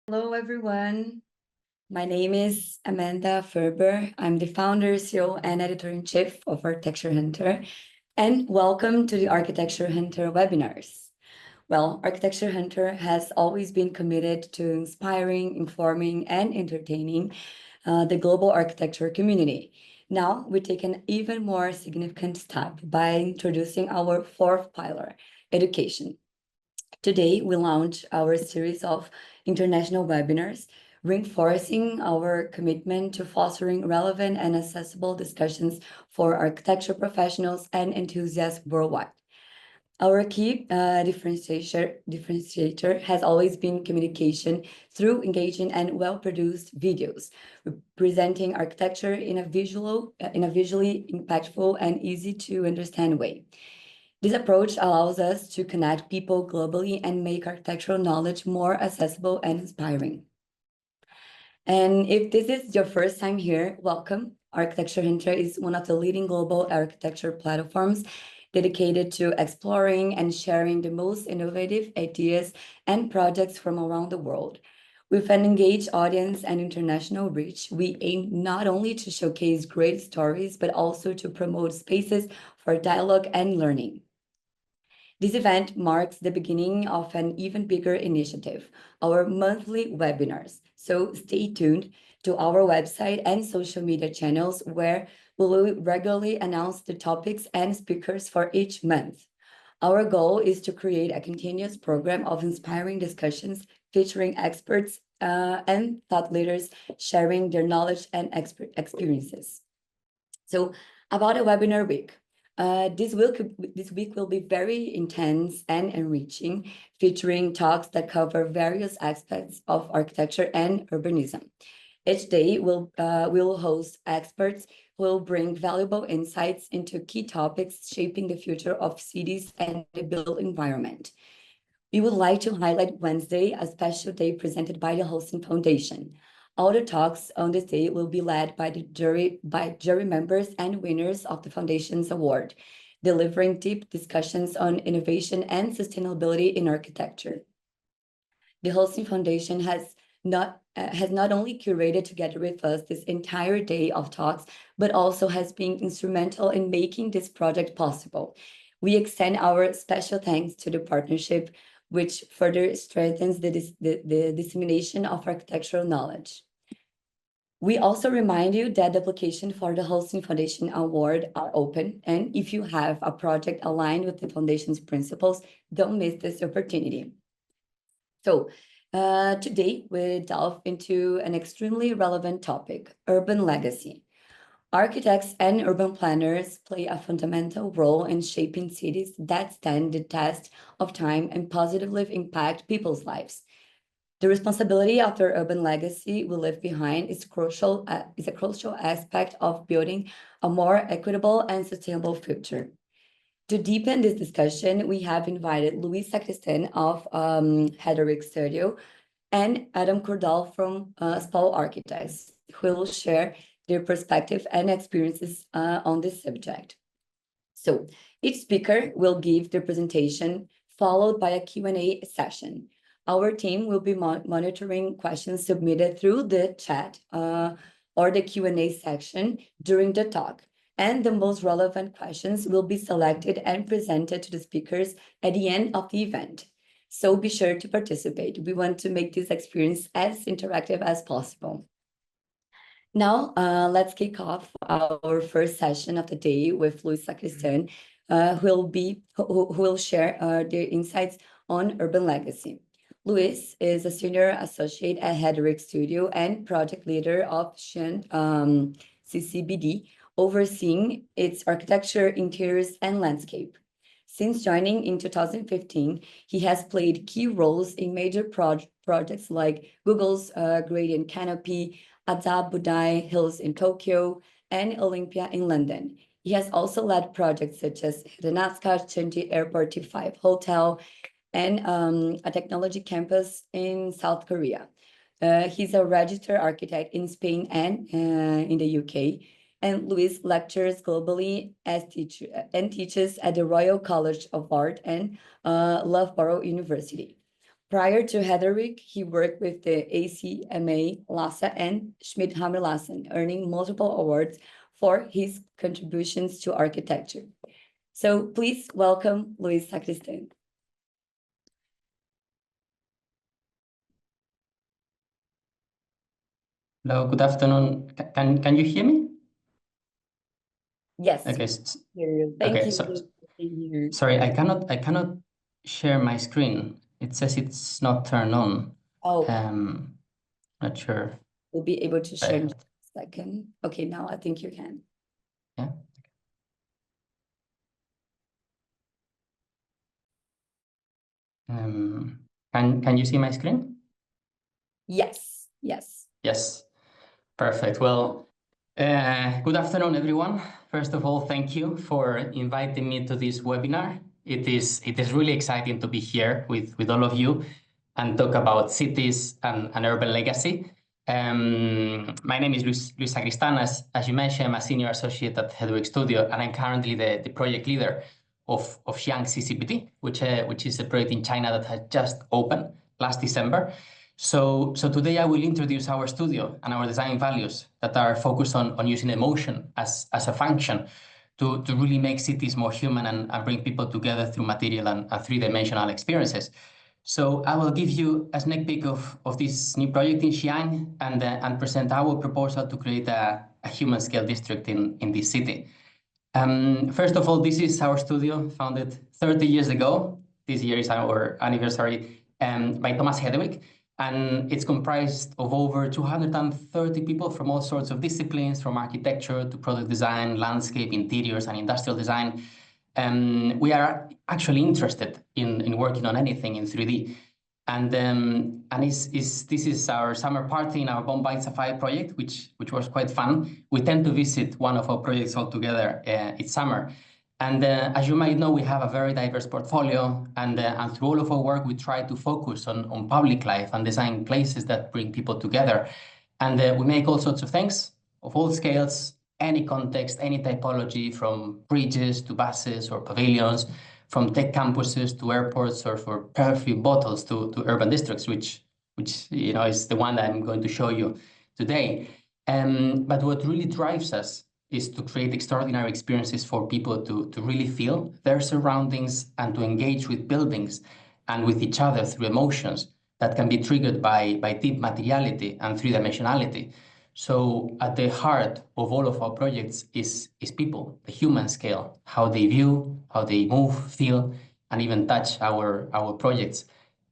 Hello, everyone. My name is Amanda Ferber. I'm the founder, CEO, and editor-in-chief of Architecture Hunter. And welcome to the Architecture Hunter webinars. Well, Architecture Hunter has always been committed to inspiring, informing, and entertaining the global architecture community. Now, we take an even more significant step by introducing our fourth pillar, education. Today, we launch our series of international webinars, reinforcing our commitment to fostering relevant and accessible discussions for architecture professionals and enthusiasts worldwide. Our key differentiator has always been communication through engaging and well-produced videos, presenting architecture in a visually impactful and easy to understand way. This approach allows us to connect people globally and make architectural knowledge more accessible and inspiring. And if this is your first time here, welcome. Architecture Hunter is one of the leading global architecture platforms dedicated to exploring and sharing the most innovative ideas and projects from around the world. With an engaged audience and international reach, we aim not only to showcase great stories, but also to promote spaces for dialogue and learning. This event marks the beginning of an even bigger initiative, our monthly webinars. So stay tuned to our website and social media channels where we will regularly announce the topics and speakers for each month. Our goal is to create a continuous program of inspiring discussions featuring experts and thought leaders sharing their knowledge and experiences. So about a webinar week. This week will be very intense and enriching, featuring talks that cover various aspects of architecture and urbanism. Each day, we'll host experts who will bring valuable insights into key topics shaping the future of cities and the built environment. We would like to highlight Wednesday, a special day presented by the Hosting Foundation. All the talks on this day will be led by jury members and winners of the Foundation's award, delivering deep discussions on innovation and sustainability in architecture. The Hosting Foundation has not only curated together with us this entire day of talks, but also has been instrumental in making this project possible. We extend our special thanks to the partnership, which further strengthens the dissemination of architectural knowledge. We also remind you that the application for the Hosting Foundation Award are open, and if you have a project aligned with the Foundation's principles, don't miss this opportunity. So today we delve into an extremely relevant topic, urban legacy. Architects and urban planners play a fundamental role in shaping cities that stand the test of time and positively impact people's lives. The responsibility of their urban legacy we leave behind is a crucial aspect of building a more equitable and sustainable future. To deepen this discussion, we have invited Luis Sacristán of Heatherwick Studio and Adam Cordal from Spall Architects, who will share their perspective and experiences on this subject. So each speaker will give their presentation, followed by a Q&A session. Our team will be monitoring questions submitted through the chat or the Q&A section during the talk. And the most relevant questions will be selected and presented to the speakers at the end of the event. So be sure to participate. We want to make this experience as interactive as possible. Now, let's kick off our first session of the day with Luis Sacristán, who will share their insights on urban legacy. Luis is a senior associate at Heatherwick Studio and project leader of Xi'an CCBD, overseeing its architecture, interiors, and landscape. Since joining in 2015, he has played key roles in major projects like Google's Gradient Canopy, Ada Budai Hills in Tokyo, and Olympia in London. He has also led projects such as Renatska Chenji Airport T5 Hotel and a technology campus in South Korea. He's a registered architect in Spain and in the UK. And Luis lectures globally and teaches at the Royal College of Art and Loughborough University. Prior to Heatherwick, he worked with the ACMA, LASA, and Schmidt-Hammer Lassen, earning multiple awards for his contributions to architecture. So please welcome Luis Sacristán. Hello, good afternoon. Can you hear me? Yes. Okay. Thank you. So, sorry, I cannot share my screen. It says it's not turned on. Oh. Not sure. We'll be able to share in a second. Okay, now I think you can. Yeah. Can you see my screen? Yes. Yes. Perfect. Well, good afternoon, everyone. First of all, thank you for inviting me to this webinar. It is really exciting to be here with all of you and talk about cities and urban legacy. My name is Luis Sacristán. As you mentioned, I'm a senior associate at Heatherwick Studio, and I'm currently the project leader of Xi'an CCPT, which is a project in China that has just opened last December. So today I will introduce our studio and our design values that are focused on using emotion as a function to really make cities more human and bring people together through material and three-dimensional experiences. So I will give you a sneak peek of this new project in Xi'an and present our proposal to create a human scale district in this city. First of all, this is our studio, founded 30 years ago. This year is our anniversary, by Thomas Heatherwick. And it's comprised of over 230 people from all sorts of disciplines, from architecture to product design, landscape, interiors, and industrial design. We are actually interested in working on anything in 3D. And this is our summer party in our Bombay Safari project, which was quite fun. We tend to visit one of our projects all together each summer. And as you might know, we have a very diverse portfolio, and through all of our work, we try to focus on public life and design places that bring people together. And we make all sorts of things of all scales, any context, any typology, from bridges to buses or pavilions, from tech campuses to airports, or for perfume bottles to urban districts, which is the one that I'm going to show you today. But what really drives us is to create extraordinary experiences for people to really feel their surroundings and to engage with buildings and with each other through emotions that can be triggered by deep materiality and three-dimensionality. So at the heart of all of our projects is people, the human scale, how they view, how they move, feel, and even touch our projects.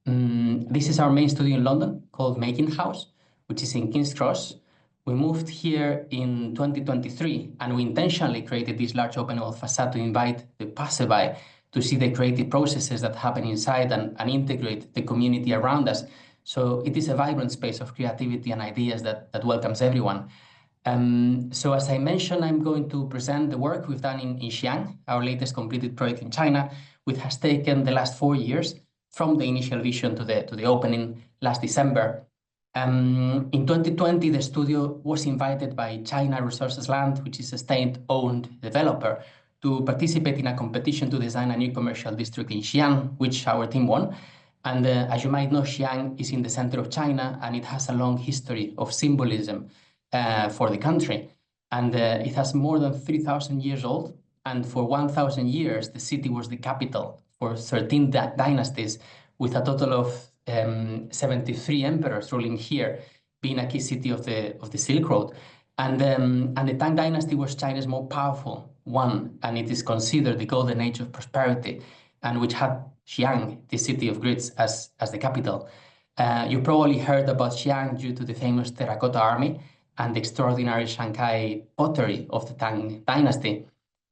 This is our main studio in London called Making House, which is in King's Cross. We moved here in 2023, and we intentionally created this large open wall facade to invite the passerby to see the creative processes that happen inside and integrate the community around us. So it is a vibrant space of creativity and ideas that welcomes everyone. So as I mentioned, I'm going to present the work we've done in Xi'an, our latest completed project in China, which has taken the last 4 years from the initial vision to the opening last December. In 2020, the studio was invited by China Resources Land, which is a state-owned developer, to participate in a competition to design a new commercial district in Xi'an, which our team won. And as you might know, Xi'an is in the center of China, and it has a long history of symbolism for the country. And it has more than 3,000 years old. And for 1,000 years, the city was the capital for 13 dynasties, with a total of 73 emperors ruling here, being a key city of the Silk Road. And the Tang Dynasty was China's most powerful one, and it is considered the golden age of prosperity, and which had Xi'an, the city of grids, as the capital. You probably heard about Xi'an due to the famous Terracotta Army and the extraordinary Shanghai pottery of the Tang Dynasty.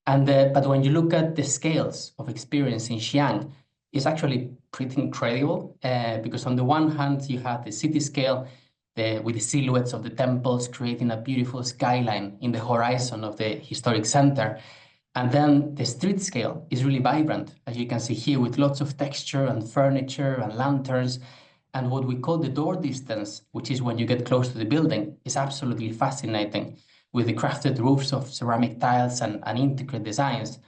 But when you look at the scales of experience in Xi'an, it's actually pretty incredible, because on the one hand, you have the city scale with the silhouettes of the temples creating a beautiful skyline in the horizon of the historic center. And then the street scale is really vibrant, as you can see here, with lots of texture and furniture and lanterns. And what we call the door distance, which is when you get close to the building, is absolutely fascinating, with the crafted roofs of ceramic tiles and intricate designs.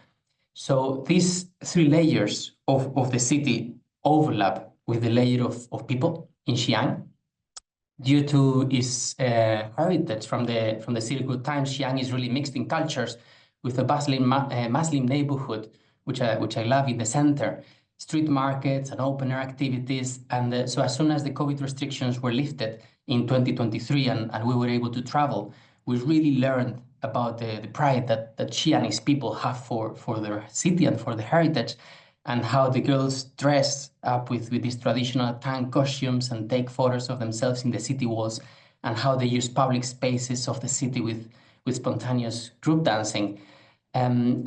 So these 3 layers of the city overlap with the layer of people in Xi'an. Due to its heritage from the Silk Road times, Xi'an is really mixed in cultures, with a bustling Muslim neighborhood, which I love, in the center, street markets and open-air activities. And so as soon as the COVID restrictions were lifted in 2023 and we were able to travel, we really learned about the pride that Xi'anese people have for their city and for the heritage, and how the girls dress up with these traditional Tang costumes and take photos of themselves in the city walls, and how they use public spaces of the city with spontaneous group dancing.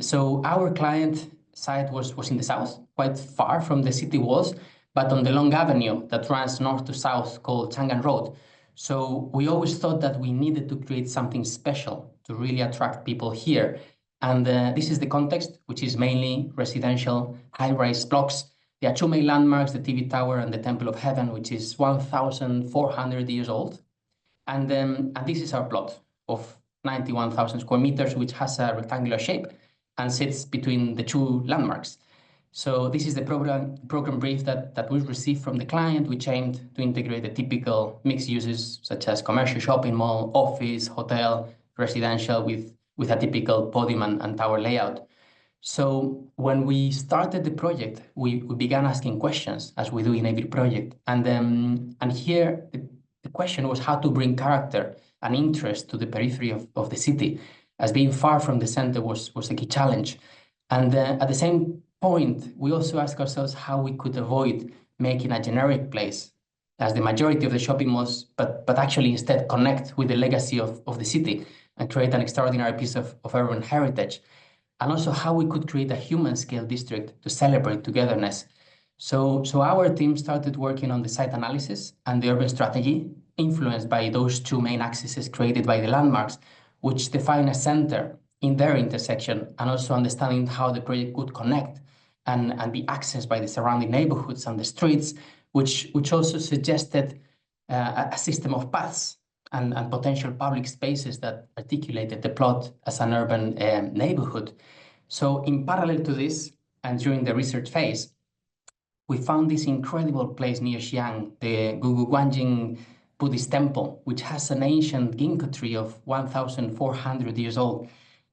So our client site was in the south, quite far from the city walls, but on the long avenue that runs north to south called Chang'an Road. So we always thought that we needed to create something special to really attract people here. And this is the context, which is mainly residential high-rise blocks. There are two main landmarks, the TV Tower and the Temple of Heaven, which is 1,400 years old. And this is our plot of 91,000 square meters, which has a rectangular shape and sits between the two landmarks. So this is the program brief that we received from the client, which aimed to integrate the typical mixed uses, such as commercial shopping mall, office, hotel, residential, with a typical podium and tower layout. So when we started the project, we began asking questions, as we do in every project. And here the question was how to bring character and interest to the periphery of the city, as being far from the center was a key challenge. And at the same point, we also asked ourselves how we could avoid making a generic place, as the majority of the shopping malls, but actually instead connect with the legacy of the city and create an extraordinary piece of urban heritage. And also how we could create a human-scale district to celebrate togetherness. So our team started working on the site analysis and the urban strategy, influenced by those two main axes created by the landmarks, which define a center in their intersection, and also understanding how the project could connect and be accessed by the surrounding neighborhoods and the streets, which also suggested a system of paths and potential public spaces that articulated the plot as an urban neighborhood. So in parallel to this, and during the research phase, we found this incredible place near Xi'an, the Guguguanjing Buddhist temple, which has an ancient ginkgo tree of 1,400 years old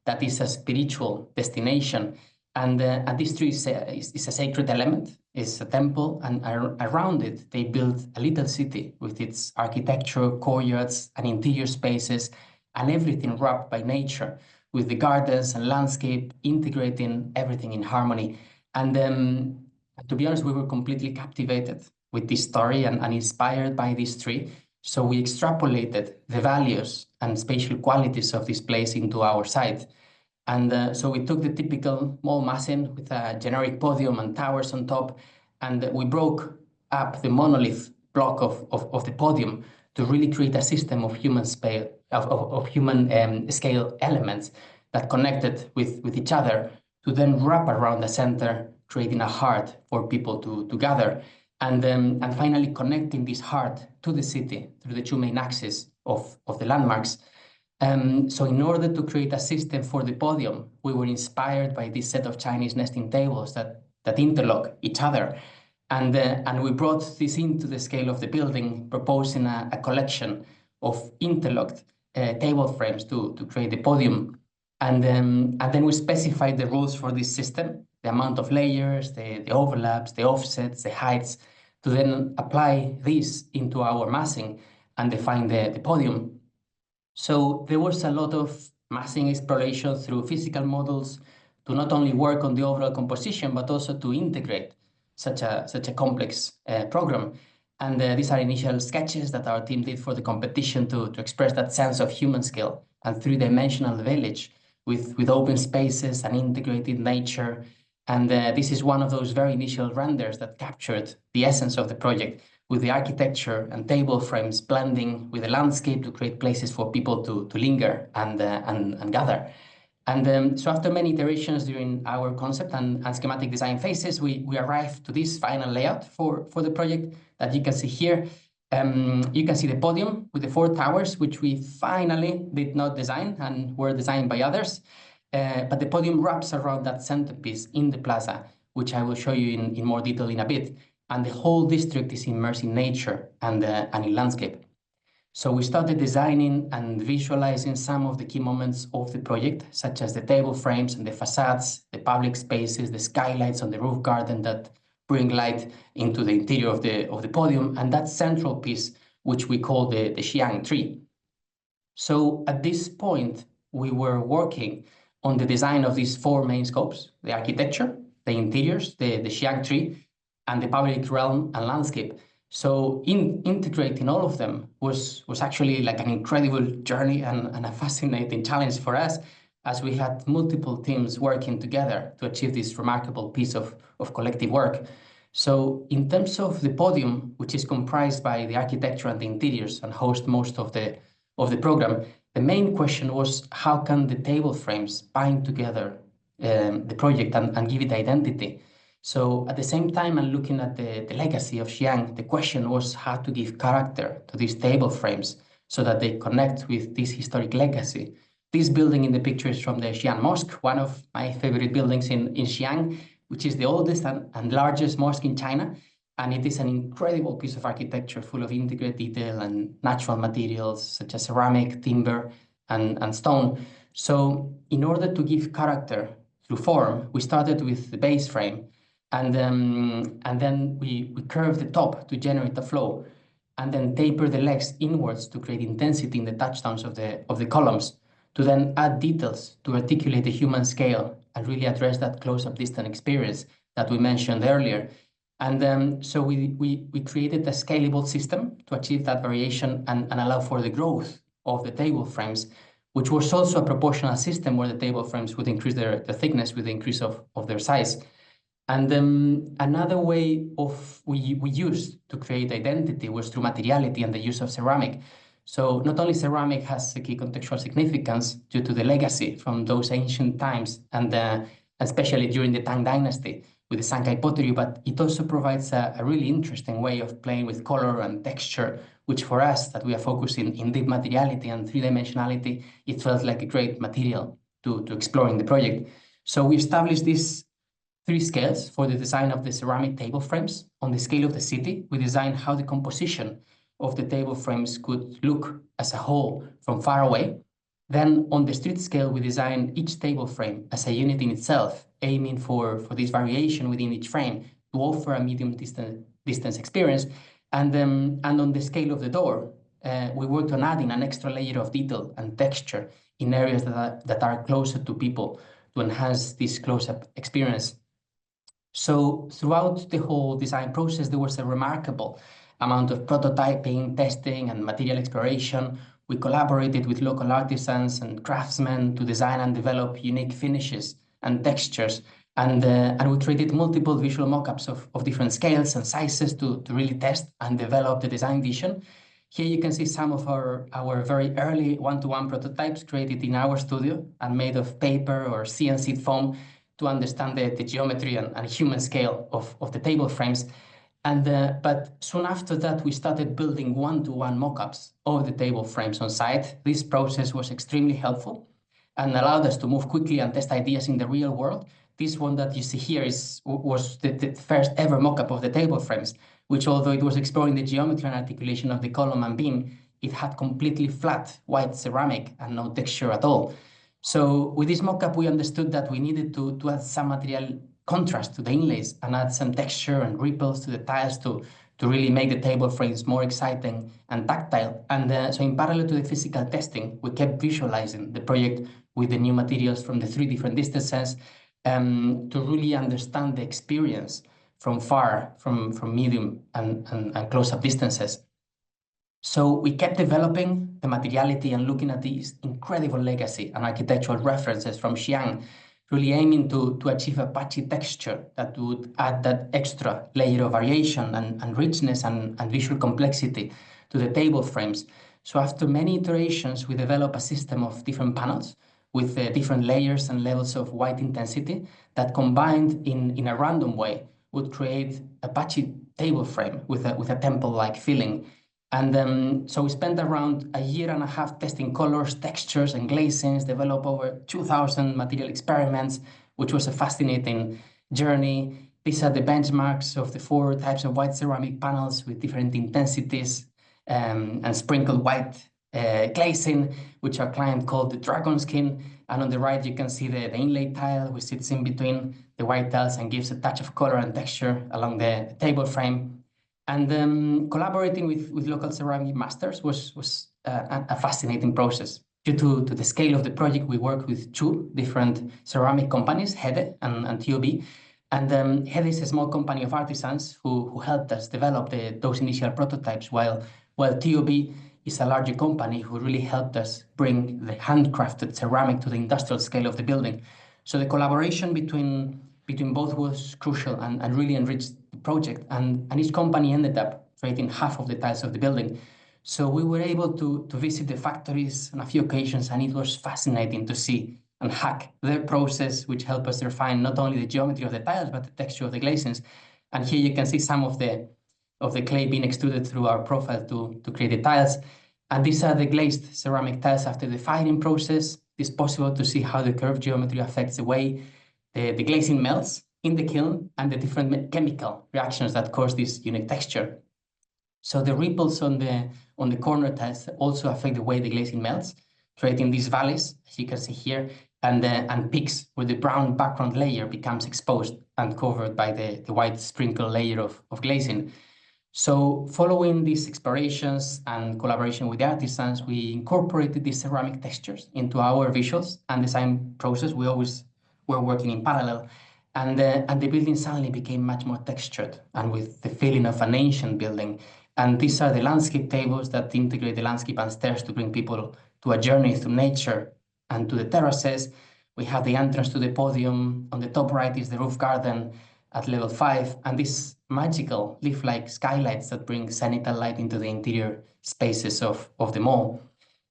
that is a spiritual destination. And this tree is a sacred element, it's a temple, and around it they built a little city with its architecture, courtyards, and interior spaces, and everything wrapped by nature, with the gardens and landscape integrating everything in harmony. And to be honest, we were completely captivated with this story and inspired by this tree. So we extrapolated the values and spatial qualities of this place into our site. And so we took the typical mall massing with a generic podium and towers on top, and we broke up the monolith block of the podium to really create a system of human scale elements that connected with each other to then wrap around the center, creating a heart for people to gather, and finally connecting this heart to the city through the two main axes of the landmarks. So in order to create a system for the podium, we were inspired by this set of Chinese nesting tables that interlock each other. And we brought this into the scale of the building, proposing a collection of interlocked table frames to create the podium. And then we specified the rules for this system, the amount of layers, the overlaps, the offsets, the heights, to then apply this into our massing and define the podium. So there was a lot of massing exploration through physical models to not only work on the overall composition, but also to integrate such a complex program. And these are initial sketches that our team did for the competition to express that sense of human scale and three-dimensional village with open spaces and integrated nature. And this is one of those very initial renders that captured the essence of the project, with the architecture and table frames blending with the landscape to create places for people to linger and gather. And so after many iterations during our concept and schematic design phases, we arrived to this final layout for the project that you can see here. You can see the podium with the 4 towers, which we finally did not design and were designed by others. But the podium wraps around that centerpiece in the plaza, which I will show you in more detail in a bit. and the whole district is immersed in nature and in landscape. So we started designing and visualizing some of the key moments of the project, such as the table frames and the facades, the public spaces, the skylights on the roof garden that bring light into the interior of the podium, and that central piece, which we call the Xi'an tree. So at this point, we were working on the design of these four main scopes: the architecture, the interiors, the Xi'an tree, and the public realm and landscape. So integrating all of them was actually like an incredible journey and a fascinating challenge for us, as we had multiple teams working together to achieve this remarkable piece of collective work. So in terms of the podium, which is comprised by the architecture and the interiors and host most of the program, the main question was how can the table frames bind together the project and give it identity. So at the same time, and looking at the legacy of Xi'an, the question was how to give character to these table frames so that they connect with this historic legacy. This building in the picture is from the Xi'an Mosque, one of my favorite buildings in Xi'an, which is the oldest and largest mosque in China. And it is an incredible piece of architecture full of intricate detail and natural materials such as ceramic, timber, and stone. So in order to give character through form, we started with the base frame, and then we curved the top to generate the flow, and then taper the legs inwards to create intensity in the touchdowns of the columns, to then add details to articulate the human scale and really address that close-up distant experience that we mentioned earlier. And so we created a scalable system to achieve that variation and allow for the growth of the table frames, which was also a proportional system where the table frames would increase their thickness with the increase of their size. And another way we used to create identity was through materiality and the use of ceramic. So not only ceramic has a key contextual significance due to the legacy from those ancient times, and especially during the Tang Dynasty with the Sankai pottery, but it also provides a really interesting way of playing with color and texture, which for us, that we are focusing in deep materiality and three-dimensionality, it felt like a great material to explore in the project. So we established these 3 scales for the design of the ceramic table frames. On the scale of the city, we designed how the composition of the table frames could look as a whole from far away. Then on the street scale, we designed each table frame as a unit in itself, aiming for this variation within each frame to offer a medium distance experience. And on the scale of the door, we worked on adding an extra layer of detail and texture in areas that are closer to people to enhance this close-up experience. So throughout the whole design process, there was a remarkable amount of prototyping, testing, and material exploration. We collaborated with local artisans and craftsmen to design and develop unique finishes and textures. And we created multiple visual mockups of different scales and sizes to really test and develop the design vision. Here you can see some of our very early one-to-one prototypes created in our studio and made of paper or CNC foam to understand the geometry and human scale of the table frames. But soon after that, we started building one-to-one mockups of the table frames on site. This process was extremely helpful and allowed us to move quickly and test ideas in the real world. This one that you see here was the first ever mockup of the table frames, which, although it was exploring the geometry and articulation of the column and beam, it had completely flat white ceramic and no texture at all. So with this mockup, we understood that we needed to add some material contrast to the inlays and add some texture and ripples to the tiles to really make the table frames more exciting and tactile. And so in parallel to the physical testing, we kept visualizing the project with the new materials from the 3 different distances to really understand the experience from far, from medium and close-up distances. So we kept developing the materiality and looking at these incredible legacy and architectural references from Xi'an, really aiming to achieve a patchy texture that would add that extra layer of variation and richness and visual complexity to the table frames. So after many iterations, we developed a system of different panels with different layers and levels of white intensity that combined in a random way would create a patchy table frame with a temple-like feeling. And so we spent around 1.5 years testing colors, textures, and glazings, developed over 2,000 material experiments, which was a fascinating journey, These are the benchmarks of the 4 types of white ceramic panels with different intensities and sprinkled white glazing, which our client called the dragon skin. And on the right, you can see the inlay tile, which sits in between the white tiles and gives a touch of color and texture along the table frame. And collaborating with local ceramic masters was a fascinating process. Due to the scale of the project, we worked with 2 different ceramic companies, Hede and TOB. And Hede is a small company of artisans who helped us develop those initial prototypes, while TOB is a larger company who really helped us bring the handcrafted ceramic to the industrial scale of the building. So the collaboration between both was crucial and really enriched the project. And each company ended up creating half of the tiles of the building. So we were able to visit the factories on a few occasions, and it was fascinating to see and hack their process, which helped us refine not only the geometry of the tiles, but the texture of the glazings. And here you can see some of the clay being extruded through our profile to create the tiles. And these are the glazed ceramic tiles after the firing process. It's possible to see how the curved geometry affects the way the glazing melts in the kiln and the different chemical reactions that cause this unique texture. So the ripples on the corner tiles also affect the way the glazing melts, creating these valleys, as you can see here, and peaks where the brown background layer becomes exposed and covered by the white sprinkle layer of glazing. So following these explorations and collaboration with the artisans, we incorporated these ceramic textures into our visuals and design process. We always were working in parallel, and the building suddenly became much more textured and with the feeling of an ancient building. And these are the landscape tables that integrate the landscape and stairs to bring people to a journey through nature and to the terraces. We have the entrance to the podium. On the top right is the roof garden at level 5, and these magical leaf-like skylights that bring zenithal light into the interior spaces of the mall.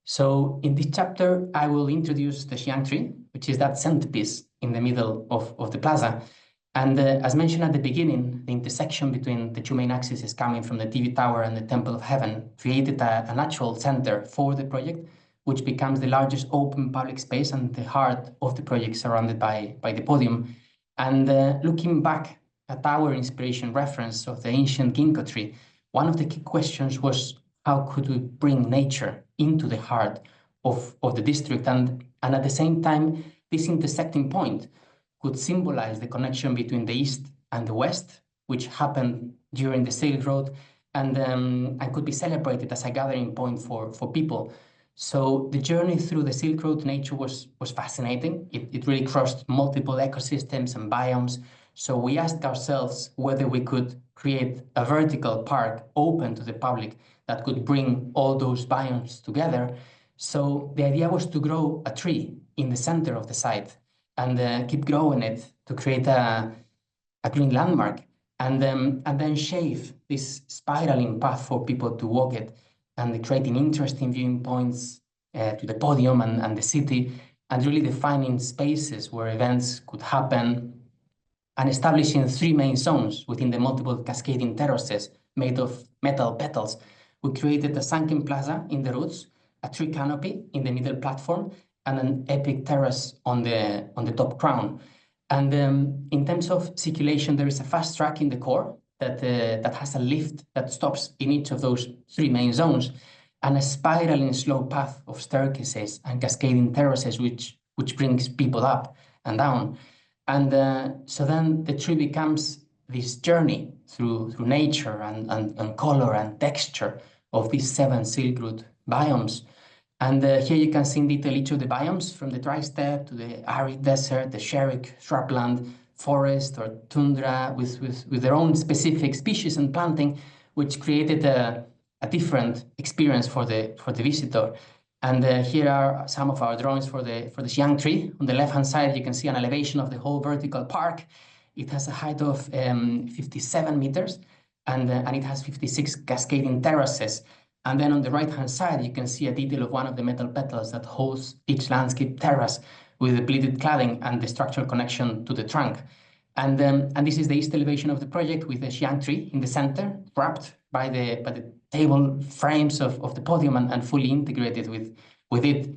So in this chapter, I will introduce the Xi'an tree, which is that centerpiece in the middle of the plaza. And as mentioned at the beginning, the intersection between the 2 main axes coming from the TV tower and the Temple of Heaven created a natural center for the project, which becomes the largest open public space and the heart of the project, surrounded by the podium. And looking back at our inspiration reference of the ancient ginkgo tree, one of the key questions was, how could we bring nature into the heart of the district? And at the same time, this intersecting point could symbolize the connection between the East and the West, which happened during the Silk Road, and could be celebrated as a gathering point for people. So the journey through the Silk Road to nature was fascinating. It really crossed multiple ecosystems and biomes. So we asked ourselves whether we could create a vertical park open to the public that could bring all those biomes together. So the idea was to grow a tree in the center of the site and keep growing it to create a green landmark, and then shave this spiraling path for people to walk it, and creating interesting viewing points to the podium and the city, and really defining spaces where events could happen, and establishing 3 main zones within the multiple cascading terraces made of metal petals. We created a sunken plaza in the roots, a tree canopy in the middle platform, and an epic terrace on the top crown. And in terms of circulation, there is a fast track in the core that has a lift that stops in each of those 3 main zones, and a spiraling slow path of staircases and cascading terraces, which brings people up and down. And so then the tree becomes this journey through nature and color and texture of these 7 Silk Road biomes. And here you can see in detail each of the biomes, from the dry steppe to the arid desert, the xeric shrubland, forest or tundra, with their own specific species and planting, which created a different experience for the visitor. And here are some of our drawings for the Xi'an tree. On the left-hand side, you can see an elevation of the whole vertical park. It has a height of 57 meters, and it has 56 cascading terraces. And then on the right-hand side, you can see a detail of one of the metal petals that holds each landscape terrace with the pleated cladding and the structural connection to the trunk. And this is the east elevation of the project, with the Xi'an tree in the center, wrapped by the table frames of the podium and fully integrated with it.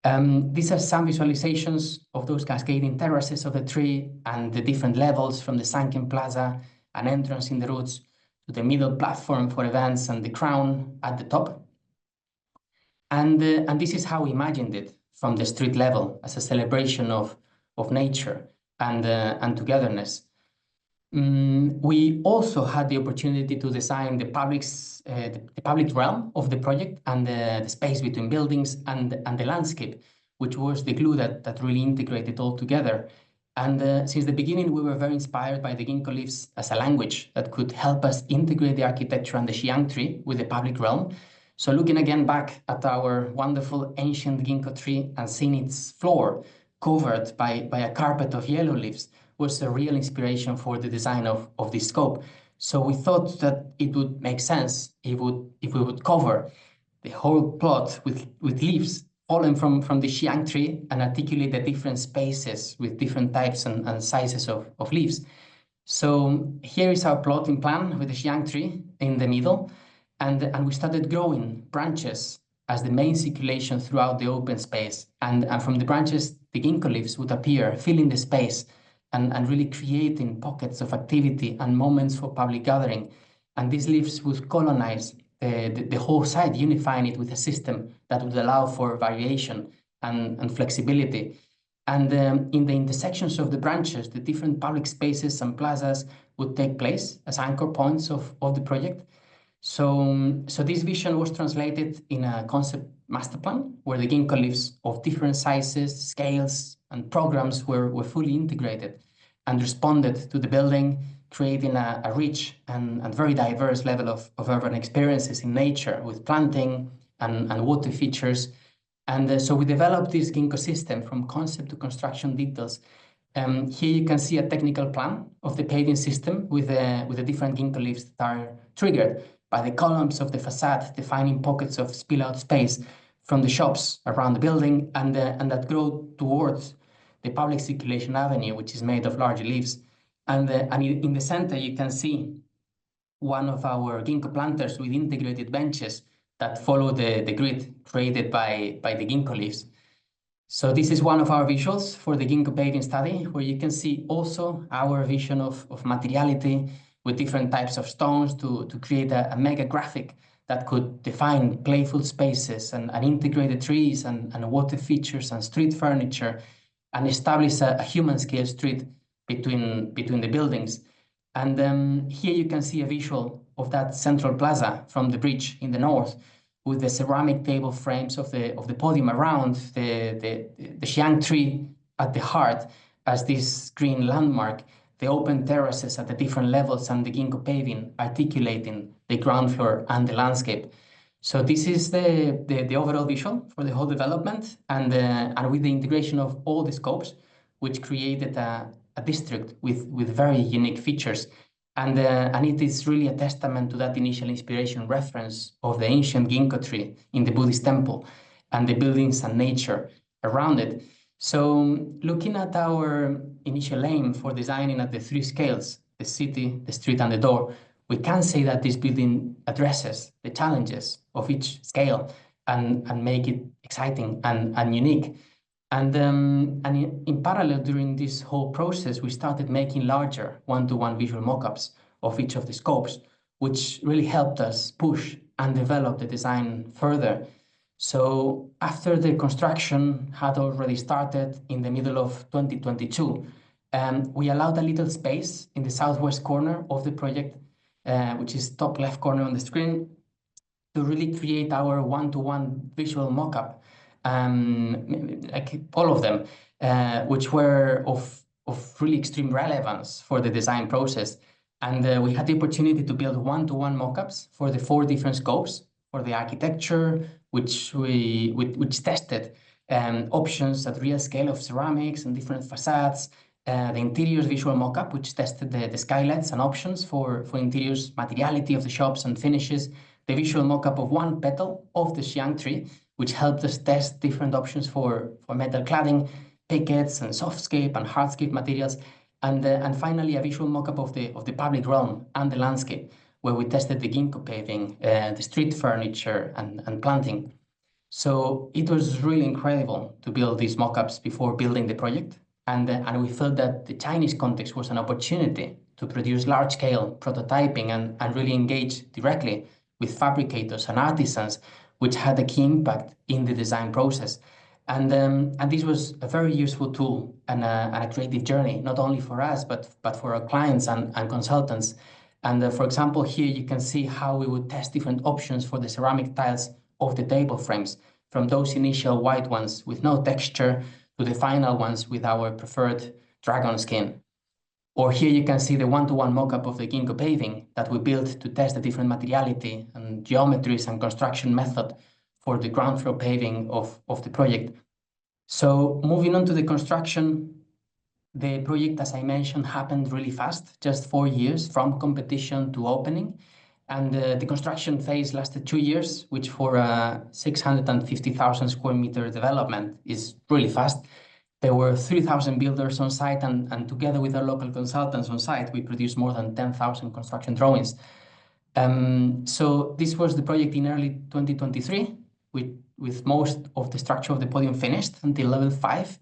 These are some visualizations of those cascading terraces of the tree and the different levels, from the sunken plaza, an entrance in the roots, to the middle platform for events and the crown at the top. And this is how we imagined it from the street level, as a celebration of nature and togetherness. We also had the opportunity to design the public realm of the project and the space between buildings and the landscape, which was the glue that really integrated all together. And since the beginning, we were very inspired by the ginkgo leaves as a language that could help us integrate the architecture and the Xi'an tree with the public realm. So looking again back at our wonderful ancient ginkgo tree and seeing its floor covered by a carpet of yellow leaves was a real inspiration for the design of this scope. So we thought that it would make sense if we would cover the whole plot with leaves fallen from the Xi'an tree and articulate the different spaces with different types and sizes of leaves. So here is our plotting plan with the Xi'an tree in the middle, and we started growing branches as the main circulation throughout the open space. And from the branches, the ginkgo leaves would appear, filling the space and really creating pockets of activity and moments for public gathering. And these leaves would colonize the whole site, unifying it with a system that would allow for variation and flexibility. And in the intersections of the branches, the different public spaces and plazas would take place as anchor points of the project. So this vision was translated in a concept master plan where the ginkgo leaves of different sizes, scales, and programs were fully integrated and responded to the building, creating a rich and very diverse level of urban experiences in nature with planting and water features. And so we developed this ginkgo system from concept to construction details. Here you can see a technical plan of the paving system with the different ginkgo leaves that are triggered by the columns of the facade, defining pockets of spill-out space from the shops around the building and that grow towards the public circulation avenue, which is made of large leaves. And in the center, you can see one of our ginkgo planters with integrated benches that follow the grid created by the ginkgo leaves. So this is one of our visuals for the ginkgo paving study, where you can see also our vision of materiality with different types of stones to create a mega graphic that could define playful spaces and integrated trees and water features and street furniture and establish a human scale street between the buildings. And here you can see a visual of that central plaza from the bridge in the north, with the ceramic table frames of the podium around, the Xi'an tree at the heart as this green landmark, the open terraces at the different levels, and the ginkgo paving articulating the ground floor and the landscape. So this is the overall visual for the whole development, and with the integration of all the scopes, which created a district with very unique features. And it is really a testament to that initial inspiration reference of the ancient ginkgo tree in the Buddhist temple and the buildings and nature around it. So looking at our initial aim for designing at the three scales, the city, the street, and the door, we can say that this building addresses the challenges of each scale and make it exciting and unique. And in parallel, during this whole process, we started making larger one-to-one visual mockups of each of the scopes, which really helped us push and develop the design further. So after the construction had already started in the middle of 2022, we allowed a little space in the southwest corner of the project, which is top left corner on the screen, to really create our one-to-one visual mockup. Like all of them, which were of really extreme relevance for the design process. And we had the opportunity to build one-to-one mockups for the 4 different scopes for the architecture, which tested options at real scale of ceramics and different facades. The interiors visual mockup, which tested the skylights and options for interiors, materiality of the shops and finishes. The visual mockup of one petal of the Xi'an tree, which helped us test different options for metal cladding, pickets, and softscape and hardscape materials. And finally, a visual mockup of the public realm and the landscape, where we tested the ginkgo paving, the street furniture, and planting. So it was really incredible to build these mockups before building the project. And we felt that the Chinese context was an opportunity to produce large-scale prototyping and really engage directly with fabricators and artisans, which had a key impact in the design process. And this was a very useful tool and a creative journey, not only for us, but for our clients and consultants. And for example, here you can see how we would test different options for the ceramic tiles of the table frames, from those initial white ones with no texture to the final ones with our preferred dragon skin. Or here you can see the one-to-one mock-up of the ginkgo paving that we built to test the different materiality and geometries and construction method for the ground floor paving of the project. So moving on to the construction, the project, as I mentioned, happened really fast, just 4 years from competition to opening. And the construction phase lasted 2 years, which for a 650,000 square meter development is really fast. There were 3,000 builders on site, and together with our local consultants on site, we produced more than 10,000 construction drawings. So this was the project in early 2023, with most of the structure of the podium finished until level 5.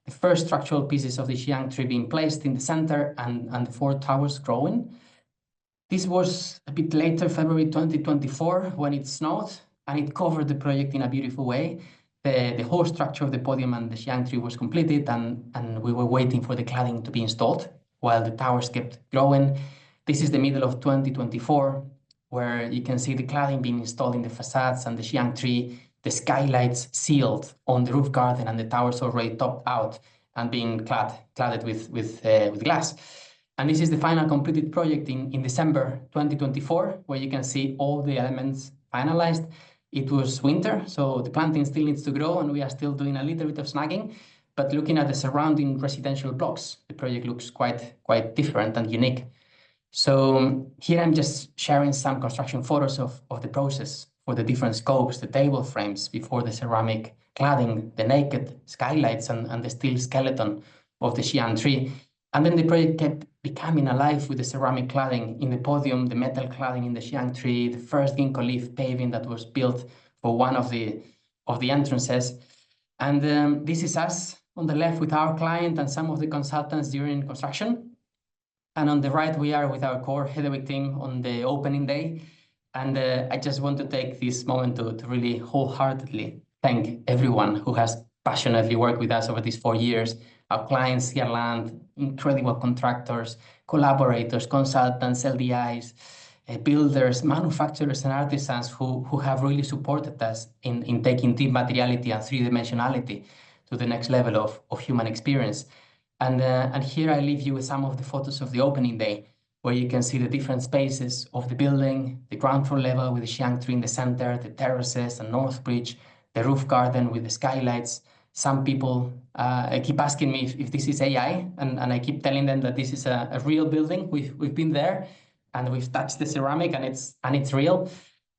The first structural pieces of the Xi'an tree being placed in the center and the 4 towers growing. This was a bit later, February 2024, when it snowed, and it covered the project in a beautiful way. The whole structure of the podium and the Xi'an tree was completed, and we were waiting for the cladding to be installed while the towers kept growing. This is the middle of 2024, where you can see the cladding being installed in the facades and the Xi'an tree, the skylights sealed on the roof garden, and the towers already topped out and being cladded with glass. And this is the final completed project in December 2024, where you can see all the elements finalized. It was winter, so the planting still needs to grow, and we are still doing a little bit of snagging. But looking at the surrounding residential blocks, the project looks quite different and unique. So here I'm just sharing some construction photos of the process for the different scopes, the table frames before the ceramic cladding, the naked skylights, and the steel skeleton of the Xi'an tree. And then the project kept becoming alive with the ceramic cladding in the podium, the metal cladding in the Xi'an tree, the first ginkgo leaf paving that was built for one of the entrances. And this is us on the left with our client and some of the consultants during construction. And on the right, we are with our core Heatherwick team on the opening day. And I just want to take this moment to really wholeheartedly thank everyone who has passionately worked with us over these 4 years. Our clients, Xi'an, incredible contractors, collaborators, consultants, LDIs, builders, manufacturers, and artisans who have really supported us in taking deep materiality and three-dimensionality to the next level of human experience. And here I leave you with some of the photos of the opening day, where you can see the different spaces of the building, the ground floor level with the Xi'an tree in the center, the terraces and north bridge, the roof garden with the skylights. Some people keep asking me if this is AI, and I keep telling them that this is a real building. We've been there, and we've touched the ceramic, and it's real.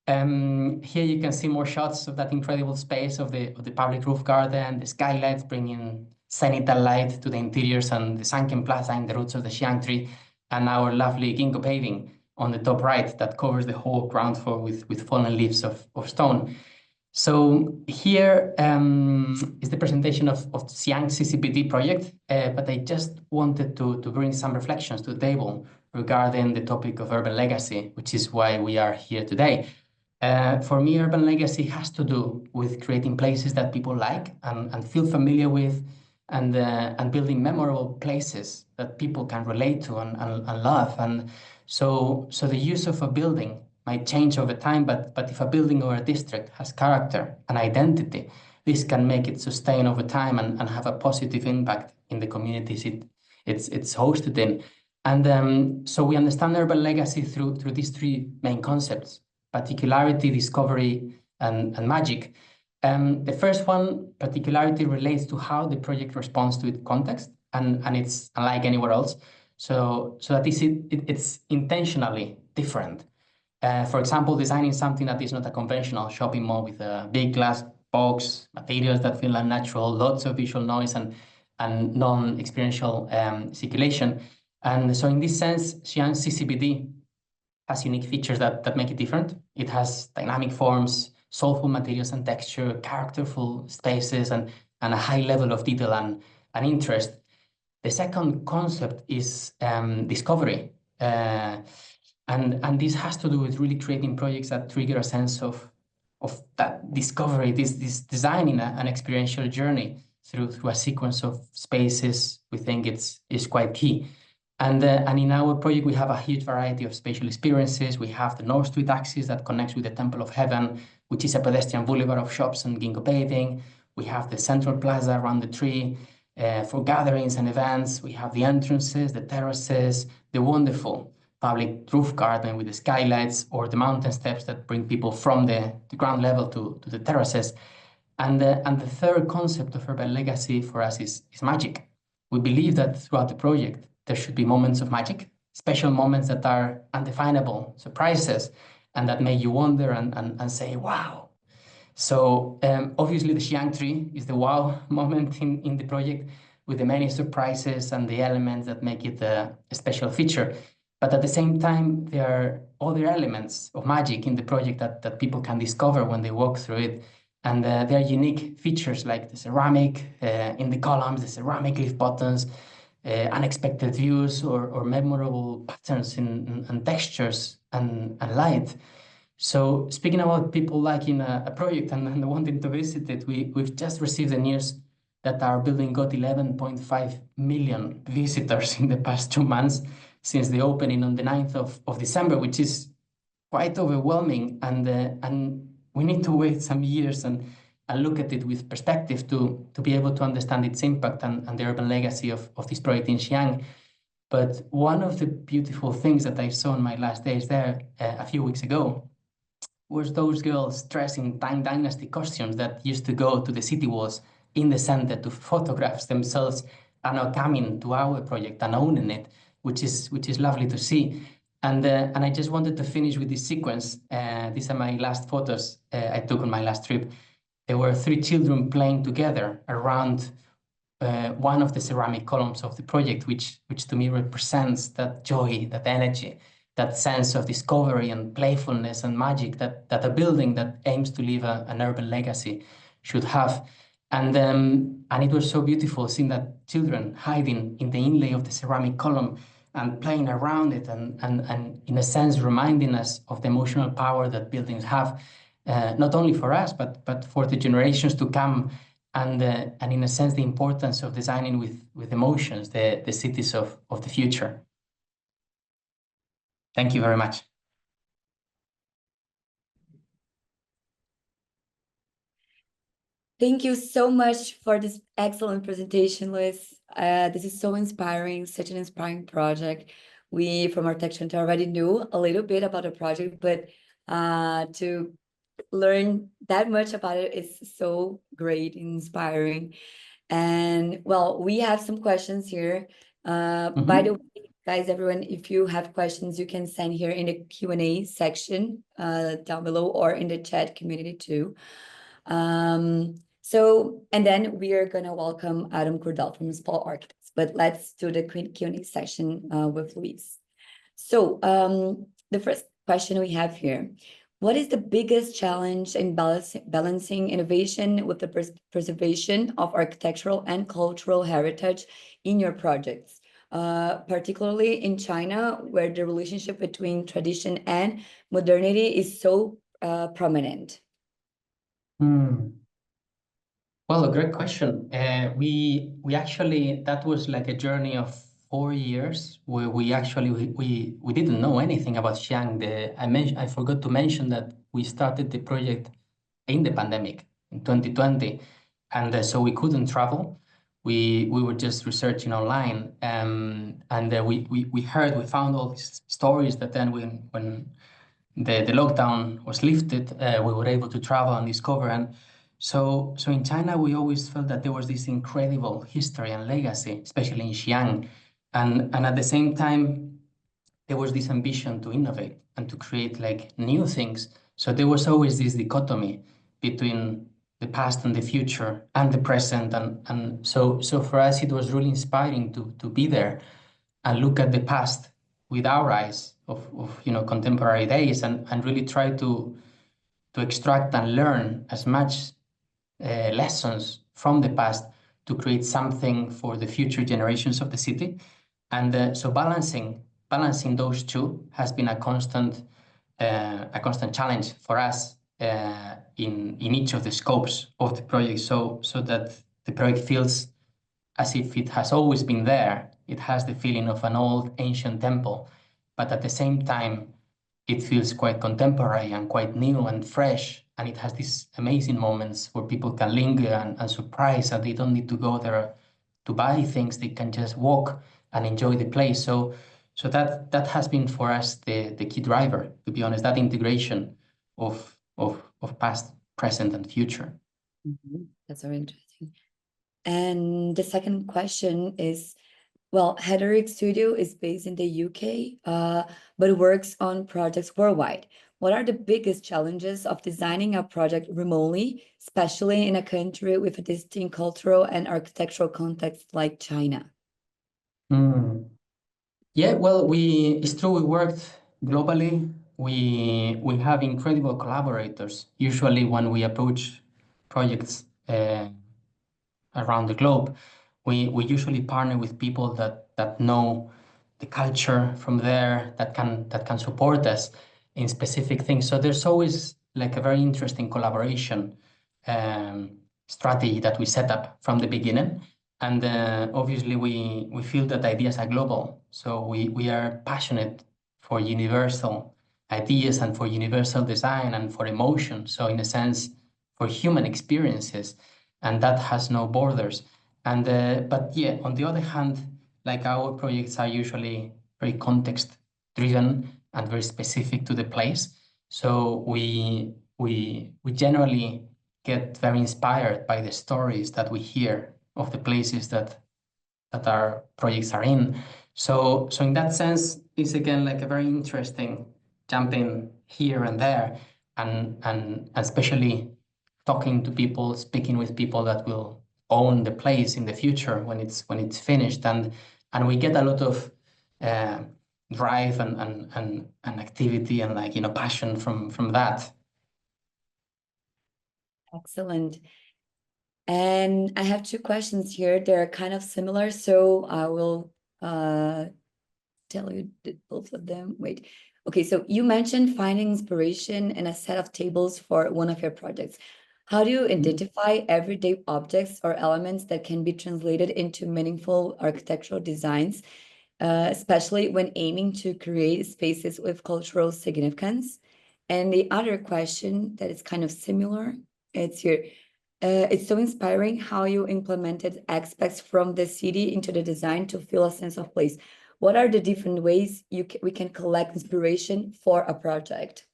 Here you can see more shots of that incredible space of the public roof garden, the skylights bringing zenithal light to the interiors, and the sunken plaza in the roots of the Xi'an tree, and our lovely ginkgo paving on the top right that covers the whole ground floor with fallen leaves of stone. So here is the presentation of Xi'an CCPD project, but I just wanted to bring some reflections to the table regarding the topic of urban legacy, which is why we are here today. For me, urban legacy has to do with creating places that people like and feel familiar with, and building memorable places that people can relate to and love. And so the use of a building might change over time, but if a building or a district has character and identity, this can make it sustain over time and have a positive impact in the communities it's hosted in. And so we understand urban legacy through these 3 main concepts: particularity, discovery, and magic. The first one, particularity, relates to how the project responds to its context, and it's unlike anywhere else. So that it's intentionally different. For example, designing something that is not a conventional shopping mall with a big glass box, materials that feel unnatural, lots of visual noise, and non-experiential circulation. And so in this sense, Xi'an CCPD has unique features that make it different. It has dynamic forms, soulful materials and texture, characterful spaces, and a high level of detail and interest. The second concept is discovery. And this has to do with really creating projects that trigger a sense of that discovery, this designing an experiential journey through a sequence of spaces. We think is quite key. And in our project, we have a huge variety of spatial experiences. We have the North Street axis that connects with the Temple of Heaven, which is a pedestrian boulevard of shops and ginkgo paving. We have the central plaza around the tree for gatherings and events. We have the entrances, the terraces, the wonderful public roof garden with the skylights, or the mountain steps that bring people from the ground level to the terraces. And the third concept of urban legacy for us is magic. We believe that throughout the project, there should be moments of magic, special moments that are undefinable, surprises, and that make you wonder and say, wow. So obviously the Xi'an tree is the wow moment in the project, with the many surprises and the elements that make it a special feature. But at the same time, there are other elements of magic in the project that people can discover when they walk through it. And there are unique features like the ceramic in the columns, the ceramic leaf buttons, unexpected views, or memorable patterns and textures and light. So speaking about people liking a project and wanting to visit it, we've just received the news that our building got 11.5 million visitors in the past 2 months since the opening on the 9th of December, which is quite overwhelming. And we need to wait some years and look at it with perspective to be able to understand its impact and the urban legacy of this project in Xi'an. But one of the beautiful things that I saw in my last days there a few weeks ago was those girls dressed in Tang Dynasty costumes that used to go to the city walls in the center to photograph themselves, are now coming to our project and owning it, which is lovely to see. And I just wanted to finish with this sequence. These are my last photos I took on my last trip. There were 3 children playing together around one of the ceramic columns of the project, which to me represents that joy, that energy, that sense of discovery and playfulness and magic that a building that aims to leave an urban legacy should have. And it was so beautiful seeing that children hiding in the inlay of the ceramic column and playing around it and in a sense reminding us of the emotional power that buildings have, not only for us, but for the generations to come. And in a sense, the importance of designing with emotions, the cities of the future. Thank you very much. Thank you so much for this excellent presentation, Luis. This is so inspiring, such an inspiring project. We from Architecture already knew a little bit about the project, but to learn that much about it is so great and inspiring. And well, we have some questions here. By the way, guys, everyone, if you have questions, you can send here in the Q&A section down below, or in the chat community too. And then we are going to welcome Adam Cordell from Spall Architects, but let's do the Q&A session with Luis. So the first question we have here: what is the biggest challenge in balancing innovation with the preservation of architectural and cultural heritage in your projects, particularly in China, where the relationship between tradition and modernity is so prominent? Well, a great question. We actually, that was like a journey of 4 years where we actually we didn't know anything about Xi'an. I forgot to mention that we started the project in the pandemic in 2020, and so we couldn't travel. We were just researching online, and we found all these stories that then when the lockdown was lifted, we were able to travel and discover. And so in China, we always felt that there was this incredible history and legacy, especially in Xi'an. And at the same time, there was this ambition to innovate and to create like new things. So there was always this dichotomy between the past and the future and the present. And so for us, it was really inspiring to be there and look at the past with our eyes of contemporary days and really try to to extract and learn as much lessons from the past to create something for the future generations of the city. And so balancing those two has been a constant challenge for us in each of the scopes of the project, so that the project feels as if it has always been there. It has the feeling of an old ancient temple, but at the same time, it feels quite contemporary and quite new and fresh. And it has these amazing moments where people can linger and surprise, and they don't need to go there to buy things. They can just walk and enjoy the place. So that has been for us the key driver, to be honest, that integration of past, present, and future. That's very interesting. And the second question is, well, Heatherwick Studio is based in the UK, but works on projects worldwide. What are the biggest challenges of designing a project remotely, especially in a country with a distinct cultural and architectural context like China? Yeah, well, it's true, we worked globally. We have incredible collaborators. Usually when we approach projects around the globe, we usually partner with people that know the culture from there, that can support us in specific things. So there's always like a very interesting collaboration strategy that we set up from the beginning. And obviously we feel that ideas are global. So we are passionate for universal ideas and for universal design and for emotion. So in a sense, for human experiences, and that has no borders. And but yeah, on the other hand, like our projects are usually very context driven and very specific to the place. So we generally get very inspired by the stories that we hear of the places that our projects are in. So in that sense, it's again like a very interesting jumping here and there, and especially talking to people, speaking with people that will own the place in the future when it's finished, and we get a lot of drive and activity and, like, passion from that. Excellent. And I have two questions here. They're kind of similar, so I will tell you both of them. Wait. Okay, so you mentioned finding inspiration in a set of tables for one of your projects. How do you identify everyday objects or elements that can be translated into meaningful architectural designs, especially when aiming to create spaces with cultural significance? And the other question that is kind of similar, it's here. It's so inspiring how you implemented aspects from the city into the design to feel a sense of place. What are the different ways we can collect inspiration for a project?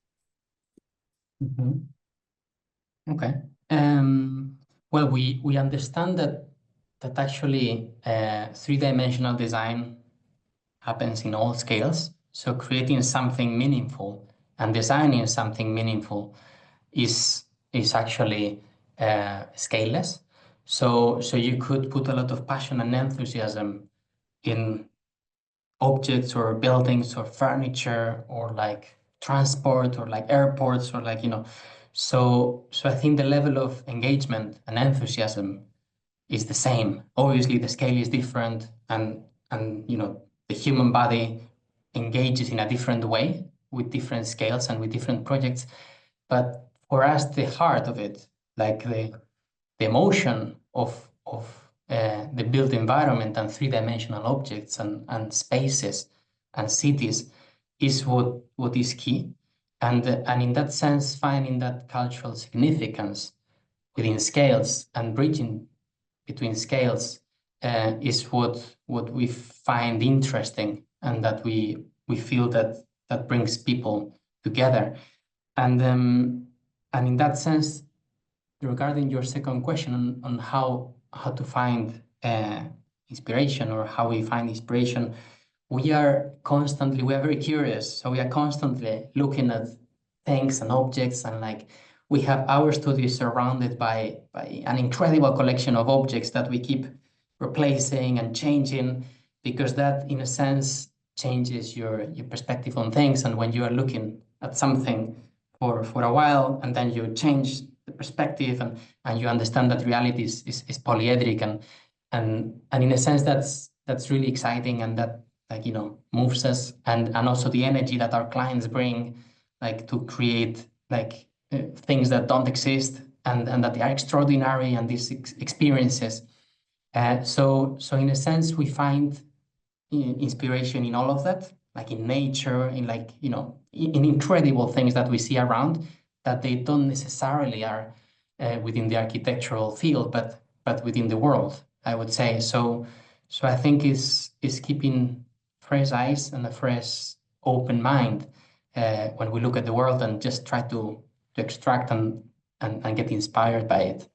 Okay. Well, we understand that actually three-dimensional design happens in all scales. So creating something meaningful and designing something meaningful is actually scaleless. So you could put a lot of passion and enthusiasm in objects or buildings or furniture or like transport or like airports or like, so I think the level of engagement and enthusiasm is the same. Obviously the scale is different, and the human body engages in a different way with different scales and with different projects. But for us, the heart of it, like the emotion of the built environment and three-dimensional objects and spaces and cities is what is key. And in that sense, finding that cultural significance within scales and bridging between scales is what we find interesting, and that we feel that brings people together. And in that sense, regarding your second question on how to find inspiration, or how we find inspiration, we are very curious. So we are constantly looking at things and objects, and like we have our studio surrounded by an incredible collection of objects that we keep replacing and changing, because that in a sense changes your perspective on things. And when you are looking at something for a while, and then you change the perspective, and you understand that reality is polyedric, and in a sense that's really exciting, and that, like, you know, moves us, and also the energy that our clients bring, like, to create, like, things that don't exist, and that they are extraordinary, and these experiences. So in a sense, we find inspiration in all of that, like in nature, in, like, you know, in incredible things that we see around, that they don't necessarily are within the architectural field, but within the world, I would say. So I think is keeping fresh eyes and a fresh open mind when we look at the world, and just try to extract and get inspired by it.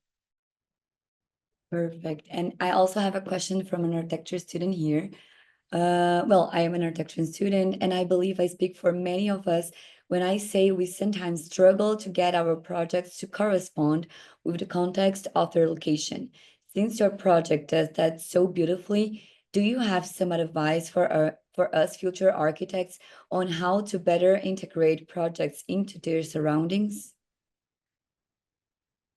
Perfect. And I also have a question from an architecture student here. Well, I am an architecture student, and I believe I speak for many of us when I say we sometimes struggle to get our projects to correspond with the context of their location. Since your project does that so beautifully, do you have some advice for us future architects on how to better integrate projects into their surroundings?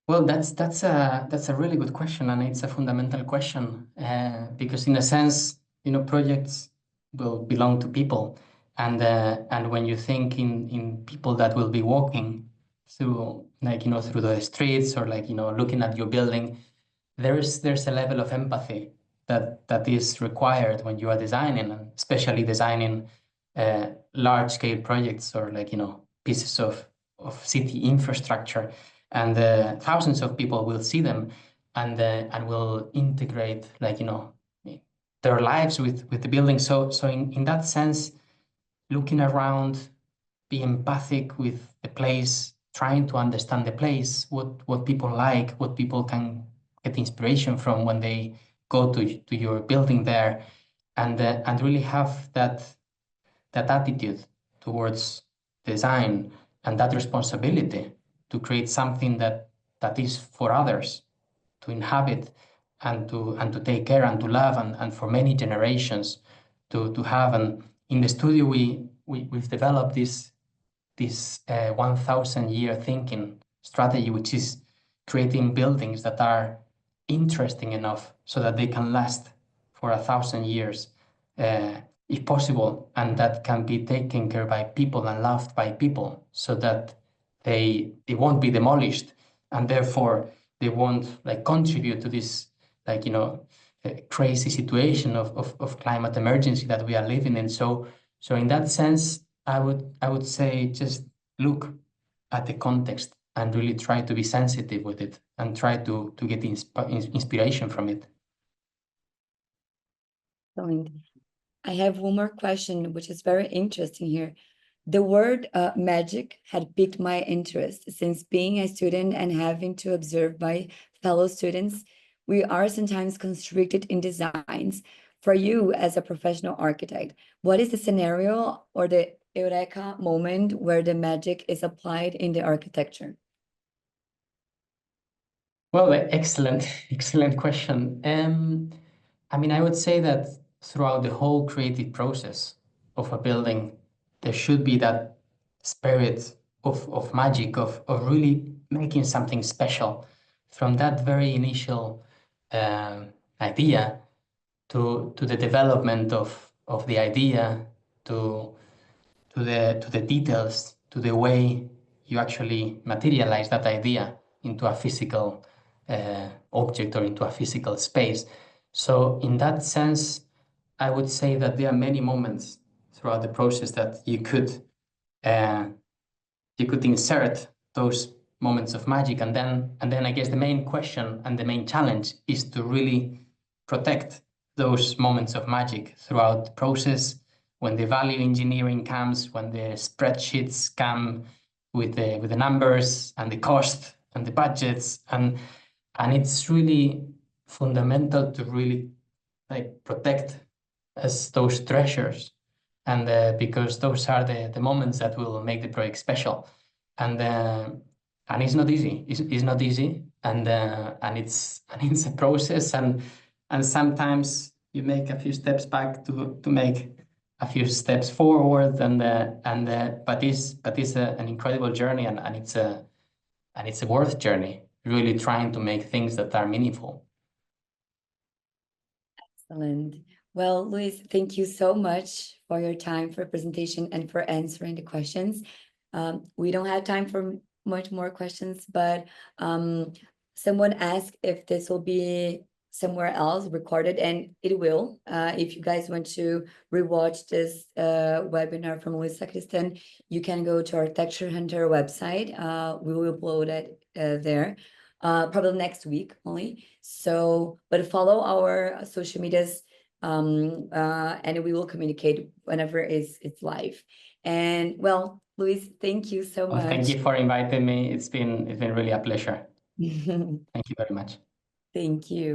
Well, that's a really good question, and it's a fundamental question, because in a sense, you know, projects will belong to people, and when you think in people that will be walking through, like, you know, through the streets, or, like, you know, looking at your building, there's a level of empathy that is required when you are designing, and especially designing large scale projects, or, like, you know, pieces of city infrastructure, and thousands of people will see them, and will integrate, like, you know, their lives with the building. So in that sense, looking around, be empathic with the place, trying to understand the place, what people like, what people can get inspiration from when they go to your building there, and really have that attitude towards design, and that responsibility to create something that is for others to inhabit, and to take care, and to love, and for many generations to have. And in the studio, we've developed this 1,000-year thinking strategy, which is creating buildings that are interesting enough so that they can last for 1,000 years, if possible, and that can be taken care by people and loved by people, so that they won't be demolished, and therefore they won't, like, contribute to this, like, you know, crazy situation of climate emergency that we are living in. So in that sense, I would say, just look at the context and really try to be sensitive with it, and try to get inspiration from it. Excellent. I have one more question, which is very interesting here. The word magic had piqued my interest since being a student and having to observe my fellow students, we are sometimes constricted in designs. For you as a professional architect, what is the scenario or the eureka moment where the magic is applied in the architecture? Well, excellent, excellent question. I mean, I would say that throughout the whole creative process of a building, there should be that spirit of magic, of really making something special from that very initial idea to the development of the idea, to the details, to the way you actually materialize that idea into a physical object, or into a physical space. So in that sense, I would say that there are many moments throughout the process that you could insert those moments of magic, and then I guess the main question and the main challenge is to really protect those moments of magic throughout the process. When the value engineering comes, when the spreadsheets come with the numbers and the cost and the budgets, and it's really fundamental to really, like, protect as those treasures, and because those are the moments that will make the project special, and it's not easy. It's not easy, and it's a process, and sometimes you make a few steps back to make a few steps forward, but it's an incredible journey, and it's a worth journey, really trying to make things that are meaningful. Excellent. Well, Luis, thank you so much for your time, for presentation, and for answering the questions. We don't have time for much more questions, but someone asked if this will be somewhere else recorded, and it will. If you guys want to rewatch this webinar from Luis Sacristán, you can go to our Texture Hunter website. We will upload it there. Probably next week only. So, but follow our social medias, and we will communicate whenever it's live. And well, Luis, thank you so much. Thank you for inviting me. It's been really a pleasure. Thank you very much. Thank you.